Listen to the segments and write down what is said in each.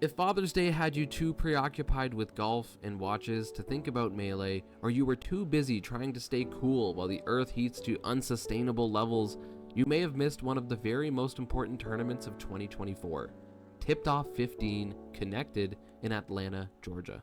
If Father's Day had you too preoccupied with golf and watches to think about Melee, or you were too busy trying to stay cool while the earth heats to unsustainable levels, you may have missed one of the very most important tournaments of 2024, Tipped Off 15 Connected in Atlanta, Georgia.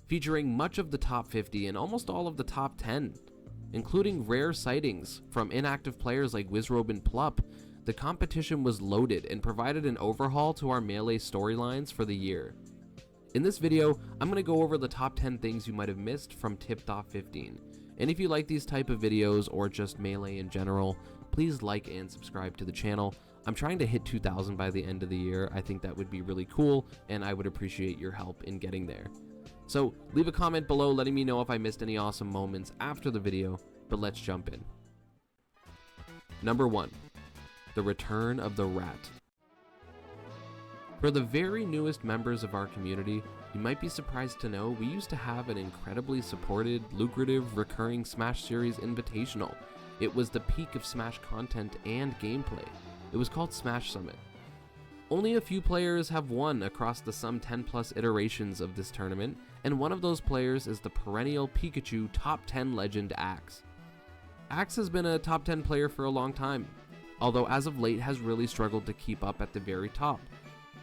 Featuring much of the top 50 and almost all of the top 10, including rare sightings from inactive players like Wizzrobe and Plup, the competition was loaded and provided an overhaul to our Melee storylines for the year. In this video, I'm going to go over the top 10 things you might have missed from Tipped Off 15. And if you like these type of videos or just Melee in general, please like and subscribe to the channel. I'm trying to hit 2,000 by the end of the year. I think that would be really cool, and I would appreciate your help in getting there. So leave a comment below letting me know if I missed any awesome moments after the video, but let's jump in. Number 1. The return of the rat. For the very newest members of our community, you might be surprised to know we used to have an incredibly supported, lucrative, recurring Smash Series Invitational. It was the peak of Smash content and gameplay. It was called Smash Summit. Only a few players have won across the some 10 plus iterations of this tournament, and one of those players is the perennial Pikachu top 10 legend Axe. Axe has been a top 10 player for a long time, although as of late has really struggled to keep up at the very top.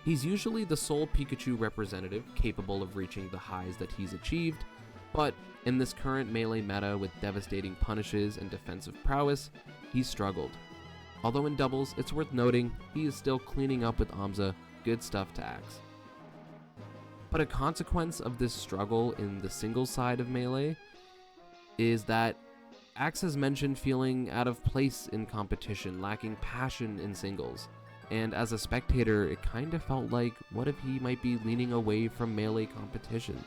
He's usually the sole Pikachu representative capable of reaching the highs that he's achieved, but in this current Melee meta with devastating punishes and defensive prowess, he's struggled. Although in doubles, it's worth noting, he is still cleaning up with Amza, good stuff to Axe. But a consequence of this struggle in the singles side of Melee is that Axe has mentioned feeling out of place in competition, lacking passion in singles, and as a spectator, it kinda felt like, what if he might be leaning away from Melee competition?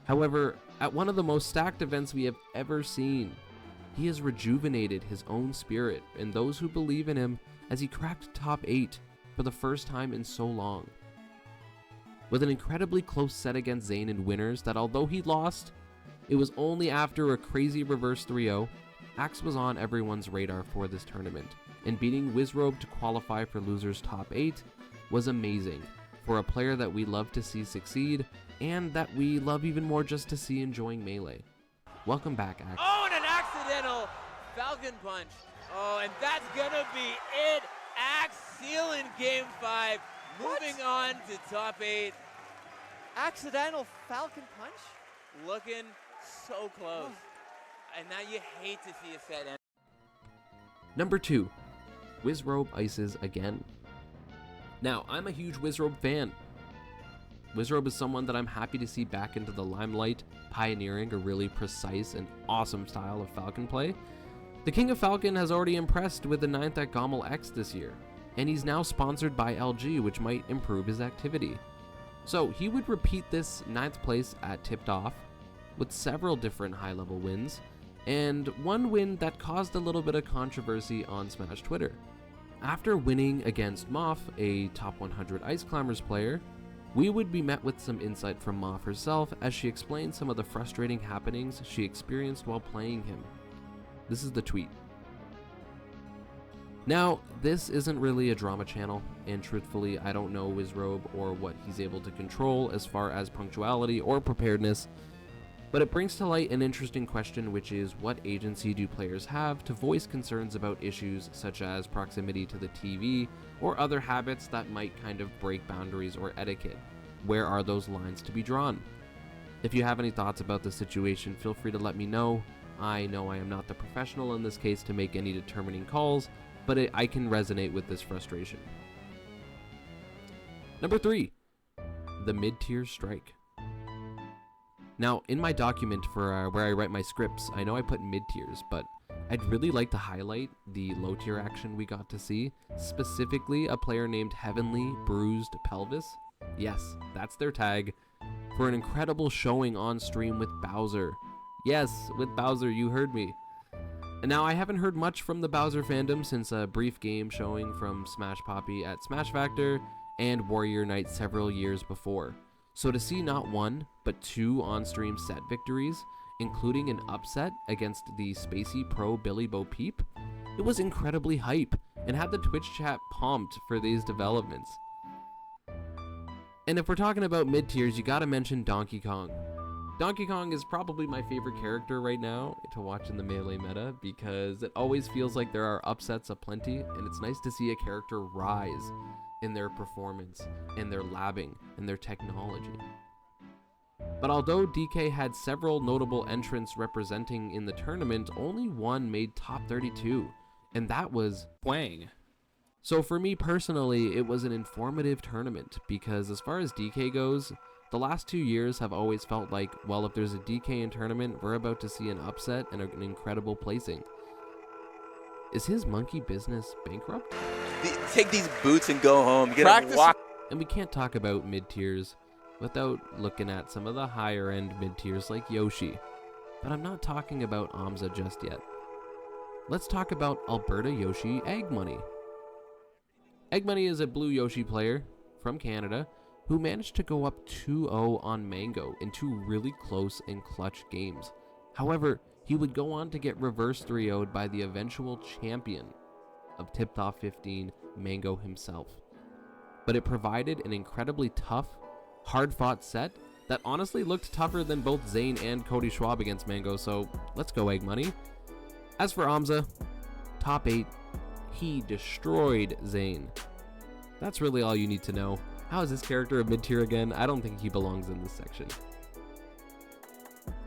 However, at one of the most stacked events we have ever seen, he has rejuvenated his own spirit and those who believe in him as he cracked top 8 for the first time in so long. With an incredibly close set against Zain in winners that although he lost, it was only after a crazy reverse 3-0, Axe was on everyone's radar for this tournament, and beating Wizzrobe to qualify for losers top 8 was amazing for a player that we love to see succeed, and that we love even more just to see enjoying Melee. Welcome back, Axe. Oh, and an accidental Falcon Punch. Oh, and that's gonna be it. Axe sealing game 5, moving on to top 8. Accidental Falcon Punch? Looking so close. And now you hate to see a set end. Number 2, Wizzrobe ices again. Now, I'm a huge Wizzrobe fan. Wizzrobe is someone that I'm happy to see back into the limelight, pioneering a really precise and awesome style of Falcon play. The King of Falcon has already impressed with the 9th at GOML X this year, and he's now sponsored by LG, which might improve his activity. So he would repeat this 9th place at Tipped Off with several different high-level wins, and one win that caused a little bit of controversy on Smash Twitter. After winning against Moff, a top 100 Ice Climbers player, we would be met with some insight from Moff herself as she explained some of the frustrating happenings she experienced while playing him. This is the tweet. Now, this isn't really a drama channel, and truthfully, I don't know Wizzrobe or what he's able to control as far as punctuality or preparedness, but it brings to light an interesting question, which is what agency do players have to voice concerns about issues such as proximity to the TV or other habits that might kind of break boundaries or etiquette? Where are those lines to be drawn? If you have any thoughts about the situation, feel free to let me know. I know I am not the professional in this case to make any determining calls, but I can resonate with this frustration. Number 3, the mid-tier strike. Now, in my document for where I write my scripts, I know I put mid-tiers, but I'd really like to highlight the low-tier action we got to see, specifically a player named Heavenly Bruised Pelvis. Yes, that's their tag, for an incredible showing on stream with Bowser. Yes, with Bowser, you heard me. And now, I haven't heard much from the Bowser fandom since a brief game showing from Smash Poppy at Smash Factor and Warrior Night several years before. So to see not one, but 2 on-stream set victories, including an upset against the spacey pro Billy Bo Peep, it was incredibly hype and had the Twitch chat pumped for these developments. And if we're talking about mid-tiers, you gotta mention Donkey Kong. Donkey Kong is probably my favorite character right now to watch in the Melee meta because it always feels like there are upsets aplenty, and it's nice to see a character rise in their performance, and their labbing, and their technology. But although DK had several notable entrants representing in the tournament, only one made top 32, and that was Wang. So for me personally, it was an informative tournament because as far as DK goes, the last 2 years have always felt like, well, if there's a DK in tournament, we're about to see an upset and an incredible placing. Is his monkey business bankrupt? Take these boots and go home. Get Practice. a walk. And we can't talk about mid-tiers without looking at some of the higher end mid-tiers like Yoshi. But I'm not talking about Amza just yet. Let's talk about Alberta Yoshi Egg Money. Egg Money is a blue Yoshi player from Canada who managed to go up 2-0 on Mango in 2 really close and clutch games. However, he would go on to get reverse 3-0'd by the eventual champion of Tip Top 15, Mango himself. But it provided an incredibly tough, hard-fought set that honestly looked tougher than both Zain and Cody Schwab against Mango, so let's go Egg Money. As for Amza, top 8, he destroyed Zain. That's really all you need to know. How is this character a mid-tier again? I don't think he belongs in this section.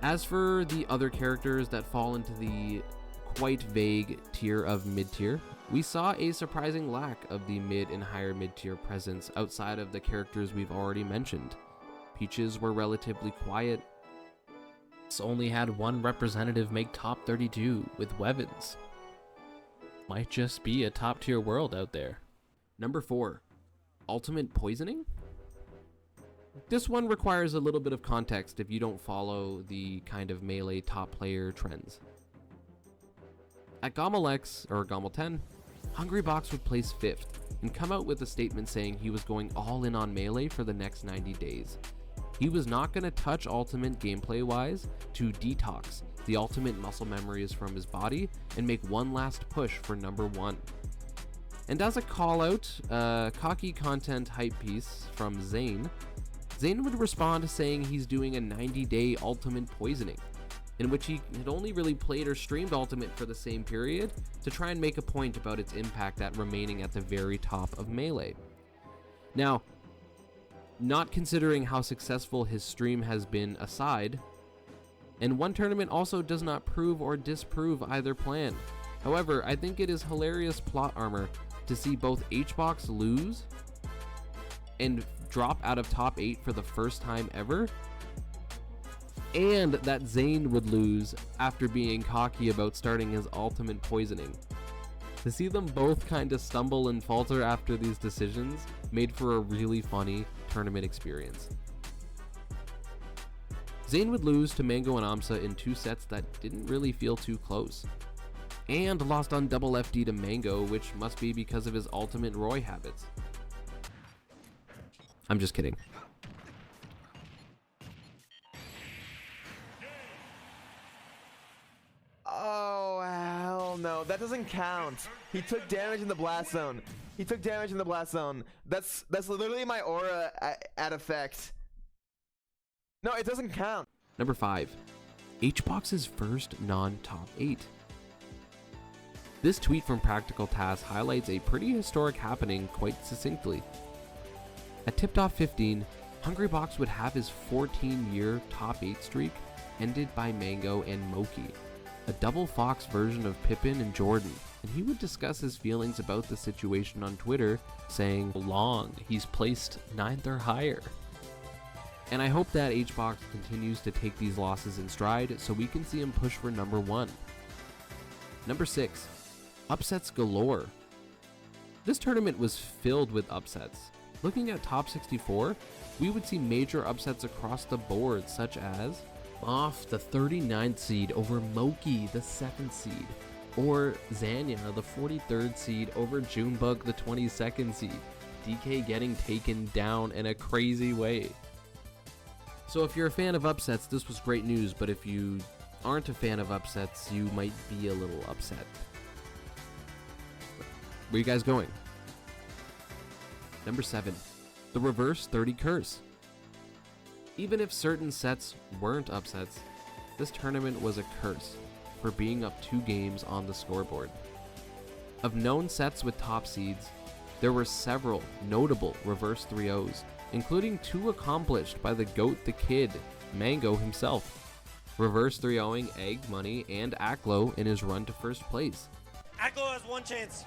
As for the other characters that fall into the quite vague tier of mid-tier, we saw a surprising lack of the mid and higher mid-tier presence outside of the characters we've already mentioned. Peaches were relatively quiet. Only had one representative make top 32 with Wevins. Might just be a top tier world out there. Number 4. Ultimate Poisoning? This one requires a little bit of context if you don't follow the kind of Melee top player trends. At GOML X, or GOML 10, Hungrybox would place 5th and come out with a statement saying he was going all in on Melee for the next 90 days. He was not going to touch Ultimate gameplay wise to detox the ultimate muscle memories from his body and make one last push for number 1. And as a call out, cocky content hype piece from Zain would respond saying he's doing a 90-day Ultimate Poisoning, in which he had only really played or streamed Ultimate for the same period to try and make a point about its impact at remaining at the very top of Melee. Now, not considering how successful his stream has been aside, and one tournament also does not prove or disprove either plan. However, I think it is hilarious plot armor to see both HBox lose and drop out of top 8 for the first time ever, and that Zain would lose after being cocky about starting his Ultimate Poisoning. To see them both kind of stumble and falter after these decisions made for a really funny tournament experience. Zain would lose to Mango and Amsa in 2 sets that didn't really feel too close, and lost on double FD to Mango, which must be because of his ultimate Roy habits. I'm just kidding. Oh, hell no. That doesn't count. He took damage in the blast zone. He took damage in the blast zone. That's literally my aura at effect. No, it doesn't count. Number 5. HBox's first non-top 8. This tweet from Practical Task highlights a pretty historic happening quite succinctly. At Tip Top 15, Hungrybox would have his 14-year top 8 streak ended by Mango and Moky, a double Fox version of Pippin and Jordan, and he would discuss his feelings about the situation on Twitter, saying, "Long, he's placed 9th or higher." And I hope that HBox continues to take these losses in stride so we can see him push for number 1. Number 6. Upsets galore. This tournament was filled with upsets. Looking at top 64, we would see major upsets across the board, such as Moff, the 39th seed over Moky, the 2nd seed, or Zanya, the 43rd seed over Junebug, the 22nd seed. DK getting taken down in a crazy way. So if you're a fan of upsets, this was great news, but if you aren't a fan of upsets, you might be a little upset. Where are you guys going? Number 7. the reverse 30 curse. Even if certain sets weren't upsets, this tournament was a curse for being up 2 games on the scoreboard. Of known sets with top seeds, there were several notable reverse 3-0s, including 2 accomplished by the GOAT the Kid, Mango himself, reverse 3-0ing Egg, Money, and Aklo in his run to first place. Aklo has 1 chance.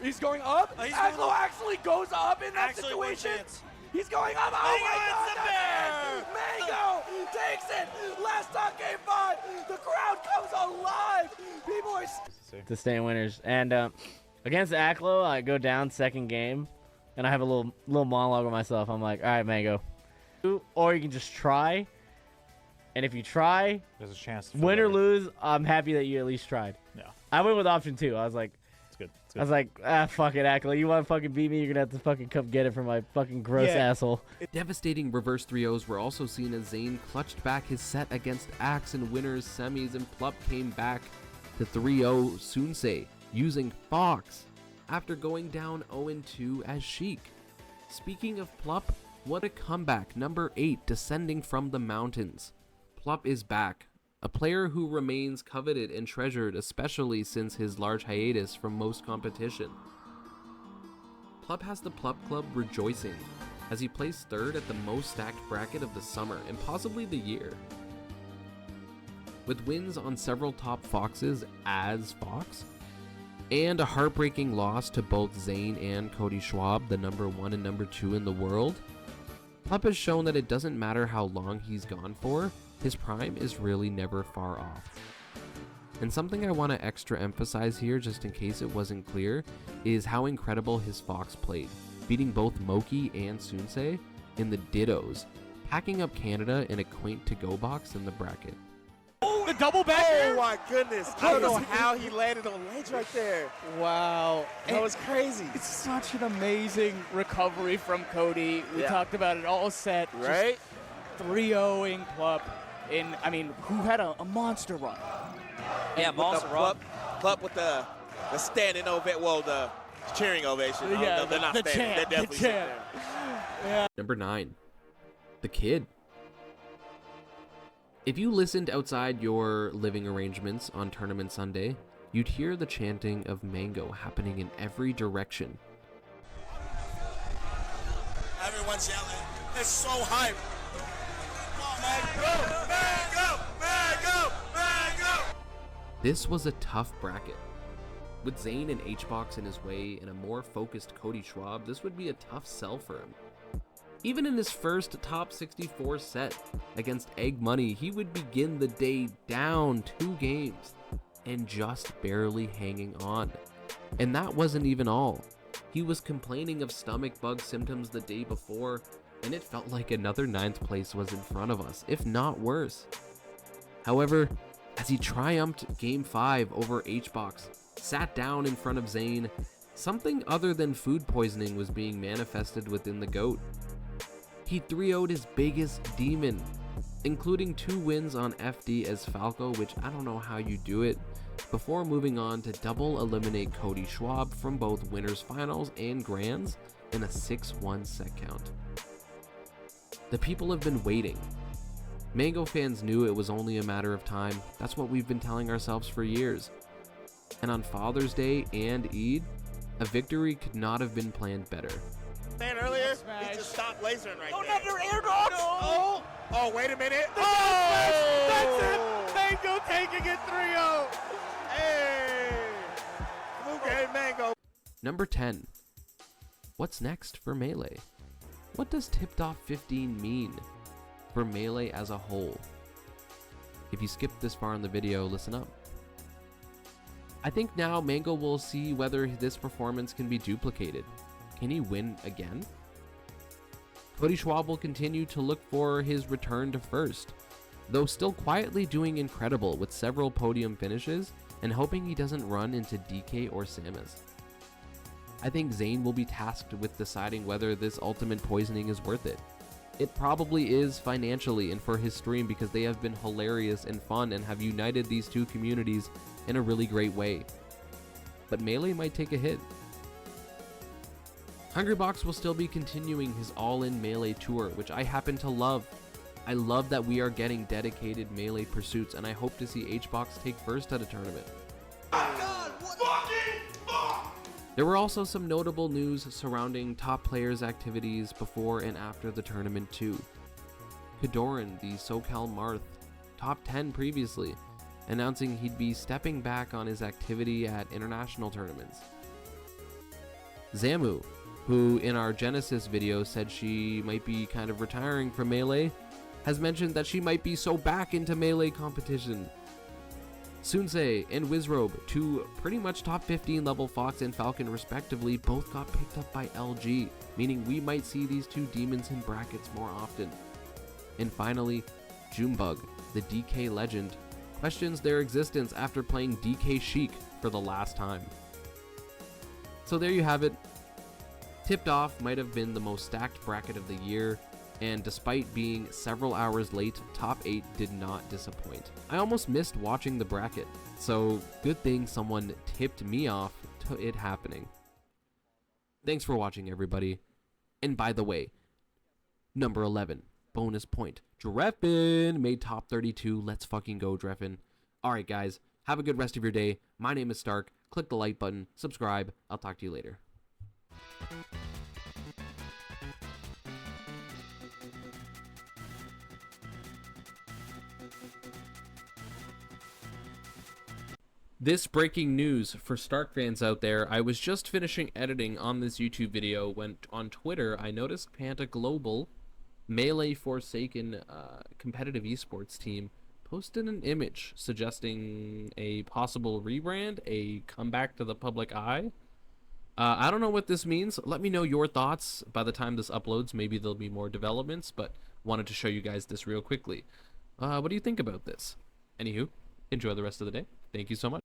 He's going up. Aklo actually goes up in that Actually, situation. 1 chance. He's going up. Mango Oh hits my God! Mango takes it. Last on game 5. The crowd comes alive. People are. To stay in winners. And against Aklo, I go down second game, and I have a little monologue with myself. I'm like, all right, Mango. Or you can just try. And if you try, there's a chance. Win or lose, I'm happy that you at least tried. Yeah. I went with option 2. I was like, it's good. I was like, fuck it, Aklo. You want to fucking beat me? You're going to have to fucking come get it from my fucking gross asshole. Devastating reverse 3-0s were also seen as Zain clutched back his set against Axe in winners semis, and Plup came back to 3-0 Soonsay using Fox after going down 0-2 as Sheik. Speaking of Plup, what a comeback. Number 8 descending from the mountains. Plup is back, a player who remains coveted and treasured, especially since his large hiatus from most competition. Plup has the Plup Club rejoicing as he placed 3rd at the most stacked bracket of the summer and possibly the year. With wins on several top Foxes as Fox, and a heartbreaking loss to both Zain and Cody Schwab, the number 1 and number 2 in the world, Plup has shown that it doesn't matter how long he's gone for, his prime is really never far off. And something I want to extra emphasize here, just in case it wasn't clear, is how incredible his Fox played, beating both Moky and Soonsay in the Dittos, packing up Canada in a quaint to-go box in the bracket. The double back. Oh my goodness. I don't know how he landed on ledge right there. Wow. That was crazy. It's such an amazing recovery from Cody. We talked about it all set. Right? 3-0ing Plup. Who had a monster run. Yeah, monster run. Plup with the standing ovation, well, the cheering ovation. Yeah, they're not the standing. chant, They're definitely the chant. sitting there. Number 9, the Kid. If you listened outside your living arrangements on Tournament Sunday, you'd hear the chanting of Mango happening in every direction. Everyone's yelling. It's so hype. Mango! Mango! Mango! Mango! This was a tough bracket. With Zain and HBox in his way and a more focused Cody Schwab, this would be a tough sell for him. Even in his first top 64 set against Egg Money, he would begin the day down 2 games and just barely hanging on. And that wasn't even all. He was complaining of stomach bug symptoms the day before, and it felt like another 9th place was in front of us, if not worse. However, as he triumphed Game 5 over HBox, sat down in front of Zain, something other than food poisoning was being manifested within the GOAT. He 3-0'd his biggest demon, including 2 wins on FD as Falco, which I don't know how you do it, before moving on to double eliminate Cody Schwab from both winners finals and grands in a 6-1 set count. The people have been waiting. Mango fans knew it was only a matter of time. That's what we've been telling ourselves for years. And on Father's Day and Eid, a victory could not have been planned better. Saying earlier, he just stopped lasering right there. Another air dodge. Oh, wait a minute. That's it. Mango taking it 3-0. Hey! Blue game Mango. Number 10. What's next for Melee? What does tipped off 15 mean for Melee as a whole? If you skipped this far in the video, listen up. I think now Mango will see whether this performance can be duplicated. Can he win again? Cody Schwab will continue to look for his return to first, though still quietly doing incredible with several podium finishes and hoping he doesn't run into DK or Samus. I think Zain will be tasked with deciding whether this ultimate poisoning is worth it. It probably is financially and for his stream because they have been hilarious and fun and have united these 2 communities in a really great way. But Melee might take a hit. Hungrybox will still be continuing his all-in Melee tour, which I happen to love. I love that we are getting dedicated Melee pursuits, and I hope to see HBox take first at a tournament. There were also some notable news surrounding top players' activities before and after the tournament too. KoDoRiN, the SoCal Marth, top 10 previously, announcing he'd be stepping back on his activity at international tournaments. Zamu, who in our Genesis video said she might be kind of retiring from Melee, has mentioned that she might be so back into Melee competition. Soonsay and Wizzrobe, two pretty much top 15 level Fox and Falcon respectively, both got picked up by LG, meaning we might see these two demons in brackets more often. And finally, Junebug, the DK legend, questions their existence after playing DK Sheik for the last time. So there you have it. Tipped Off might have been the most stacked bracket of the year, and despite being several hours late, top 8 did not disappoint. I almost missed watching the bracket, so good thing someone tipped me off to it happening. Thanks for watching, everybody. And by the way, number 11, bonus point, Drephen made top 32. Let's fucking go, Drephen. Alright guys, have a good rest of your day. My name is Stark. Click the like button, subscribe. I'll talk to you later. This breaking news for Stark fans out there. I was just finishing editing on this YouTube video when on Twitter I noticed Panta Global, Melee Forsaken competitive esports team, posted an image suggesting a possible rebrand, a comeback to the public eye. I don't know what this means. Let me know your thoughts by the time this uploads. Maybe there'll be more developments, but wanted to show you guys this real quickly. What do you think about this? Anywho, enjoy the rest of the day. Thank you so much.